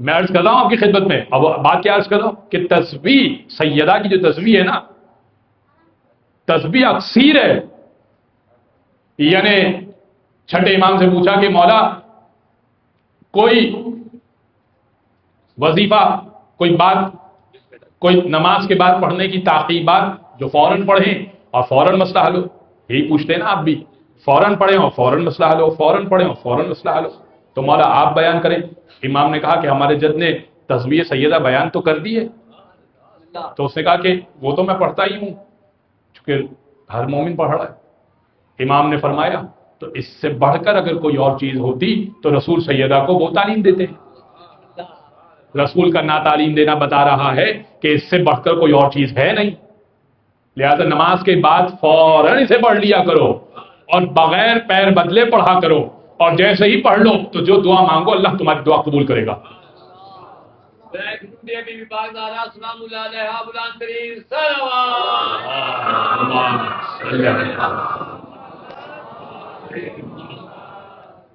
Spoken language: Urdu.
میں عرض کر رہا ہوں آپ کی خدمت میں، اب بات کیا عرض کر رہا ہوں کہ تسبیح سیدہ کی جو تسبیح ہے نا، تسبیح اکثیر ہے. یعنی چھٹے امام سے پوچھا کہ مولا کوئی وظیفہ، کوئی بات، کوئی نماز کے بعد پڑھنے کی تعقیبات جو فوراً پڑھیں اور فوراً مسئلہ حل ہو. یہی پوچھتے ہیں نا آپ بھی، فوراً پڑھیں اور فوراً مسئلہ حل ہو، فوراً پڑھیں اور فوراً مسئلہ حل ہو. تو مولا آپ بیان کریں. امام نے کہا کہ ہمارے جد نے تسبیح سیدہ بیان تو کر دی ہے. تو اس نے کہا کہ وہ تو میں پڑھتا ہی ہوں، چونکہ ہر مومن پڑھ رہا ہے. امام نے فرمایا تو اس سے بڑھ کر اگر کوئی اور چیز ہوتی تو رسول سیدہ کو وہ تعلیم دیتے. رسول کا نا تعلیم دینا بتا رہا ہے کہ اس سے بڑھ کر کوئی اور چیز ہے نہیں. لہذا نماز کے بعد فوراً اسے پڑھ لیا کرو اور بغیر پیر بدلے پڑھا کرو، اور جیسے ہی پڑھ لو تو جو دعا مانگو اللہ تمہاری دعا قبول کرے گا.